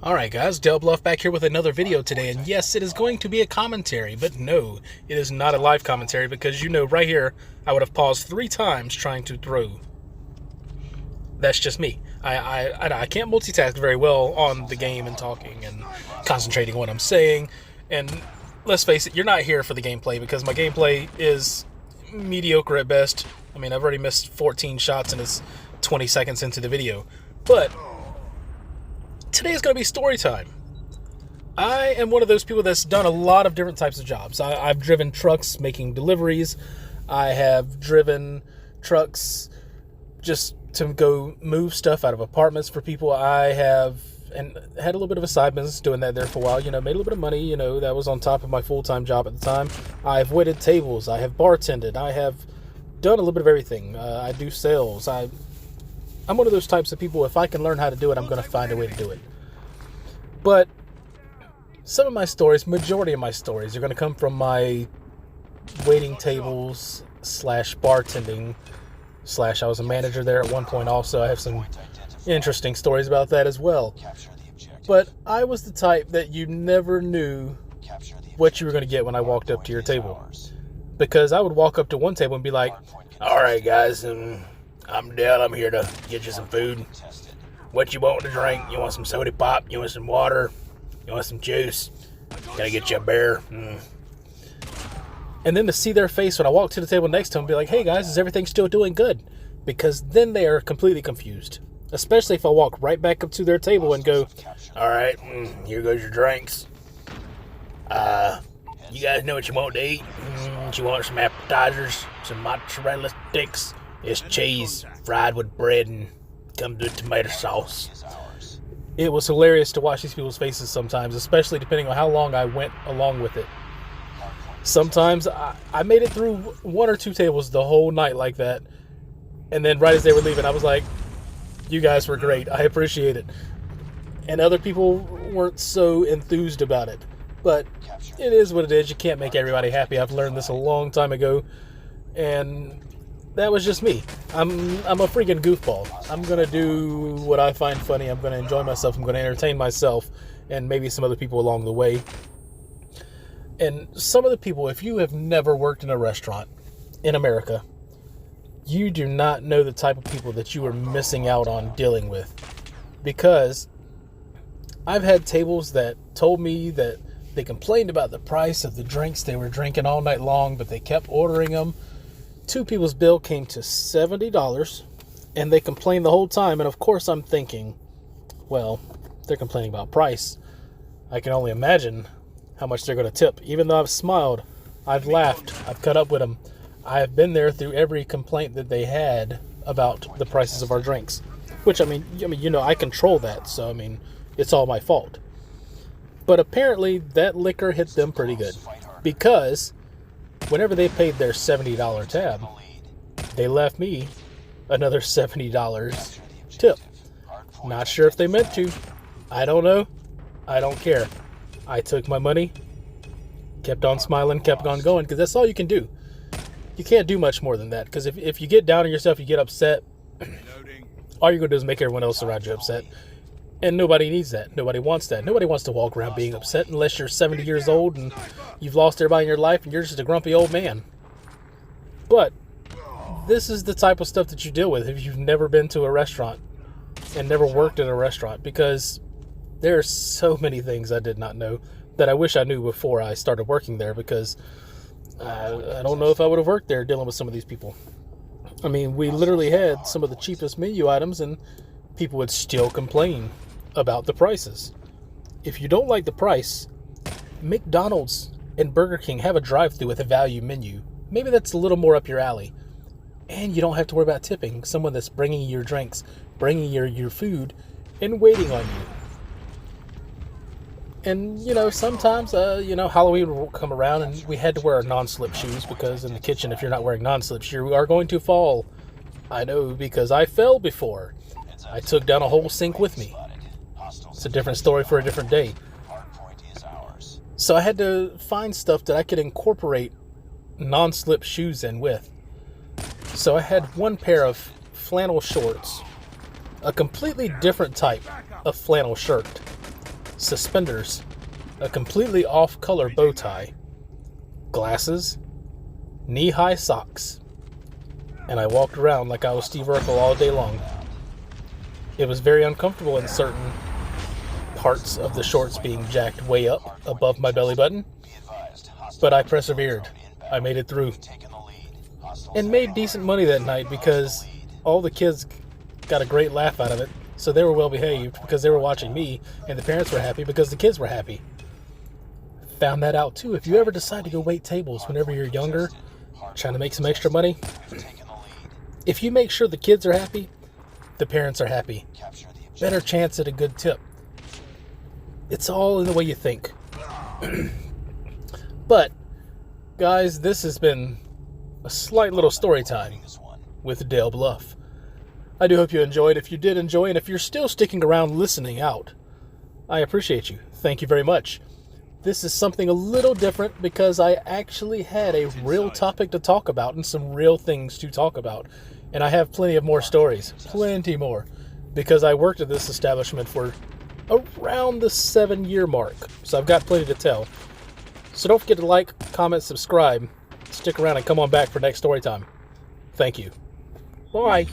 Alright guys, Bluff back here with another video today, and yes, it is going to be a commentary, but no, it is not a live commentary because you know right here, I would have paused 3 times trying to throw. That's just me. I can't multitask very well on the game and talking and concentrating on what I'm saying, and let's face it, you're not here for the gameplay because my gameplay is mediocre at best. I mean, I've already missed 14 shots and it's 20 seconds into the video, but today is going to be story time. I am one of those people that's done a lot of different types of jobs. I've driven trucks making deliveries. I have driven trucks just to go move stuff out of apartments for people. I have and had a little bit of a side business doing that there for a while. You know, made a little bit of money. You know, that was on top of my full-time job at the time. I've waited tables. I have bartended. I have done a little bit of everything. I do sales. I'm one of those types of people, if I can learn how to do it, I'm going to find a way to do it. But some of my stories, majority of my stories, are going to come from my waiting tables / bartending / I was a manager there at one point also. I have some interesting stories about that as well. But I was the type that you never knew what you were going to get when I walked up to your table. Because I would walk up to one table and be like, all right, guys, I'm Dale. I'm here to get you some food. What you want to drink? You want some soda pop? You want some water? You want some juice? Can I get you a beer? And then to see their face when I walk to the table next to them and be like, hey guys, is everything still doing good? Because then they are completely confused. Especially if I walk right back up to their table and go, all right, here goes your drinks. You guys know what you want to eat? You want some appetizers, some mozzarella sticks? It's cheese fried with bread and comes with tomato sauce. It was hilarious to watch these people's faces sometimes, especially depending on how long I went along with it. Sometimes I made it through 1 or 2 tables the whole night like that. And then right as they were leaving, I was like, you guys were great. I appreciate it. And other people weren't so enthused about it. But it is what it is. You can't make everybody happy. I've learned this a long time ago. And that was just me. I'm a freaking goofball. I'm going to do what I find funny. I'm going to enjoy myself. I'm going to entertain myself and maybe some other people along the way. And some of the people, if you have never worked in a restaurant in America, you do not know the type of people that you are missing out on dealing with. Because I've had tables that told me that they complained about the price of the drinks they were drinking all night long, but they kept ordering them. 2 people's bill came to $70, and they complained the whole time. And of course I'm thinking, well, they're complaining about price. I can only imagine how much they're going to tip. Even though I've smiled, I've laughed, I've cut up with them. I have been there through every complaint that they had about the prices of our drinks. Which, I mean, you know, I control that, so I mean, it's all my fault. But apparently that liquor hit them pretty good, because whenever they paid their $70 tab, they left me another $70 tip. Not sure if they meant to. I don't know. I don't care. I took my money, kept on smiling, kept on going, because that's all you can do. You can't do much more than that, because if you get down on yourself, you get upset, all you're going to do is make everyone else around you upset. And nobody needs that. Nobody wants that. Nobody wants to walk around being upset unless you're 70 years old and you've lost everybody in your life and you're just a grumpy old man. But this is the type of stuff that you deal with if you've never been to a restaurant and never worked in a restaurant, because there are so many things I did not know that I wish I knew before I started working there, because I don't know if I would have worked there dealing with some of these people. I mean, we literally had some of the cheapest menu items and people would still complain about the prices. If you don't like the price, McDonald's and Burger King have a drive-thru with a value menu. Maybe that's a little more up your alley. And you don't have to worry about tipping someone that's bringing you your drinks, bringing your food, and waiting on you. And, you know, sometimes, Halloween will come around and we had to wear our non-slip shoes, because in the kitchen, if you're not wearing non-slips, you are going to fall. I know, because I fell before. I took down a whole sink with me. It's a different story for a different day. So I had to find stuff that I could incorporate non-slip shoes in with. So I had one pair of flannel shorts, a completely different type of flannel shirt, suspenders, a completely off-color bow tie, glasses, knee-high socks, and I walked around like I was Steve Urkel all day long. It was very uncomfortable in certain parts of the shorts being jacked way up above my belly button, but I persevered. I made it through and made decent money that night because all the kids got a great laugh out of it, so they were well behaved because they were watching me, and the parents were happy because the kids were happy. Found that out too. If you ever decide to go wait tables whenever you're younger, trying to make some extra money, if you make sure the kids are happy, the parents are happy. Better chance at a good tip. It's all in the way you think. But, guys, this has been a slight little story time with Dale Bluff. I do hope you enjoyed. If you did enjoy, and if you're still sticking around listening out, I appreciate you. Thank you very much. This is something a little different because I actually had a real topic to talk about and some real things to talk about. And I have plenty of more stories. Plenty more. Because I worked at this establishment for around the 7-year mark. So I've got plenty to tell. So don't forget to like, comment, subscribe. Stick around and come on back for next story time. Thank you. Bye.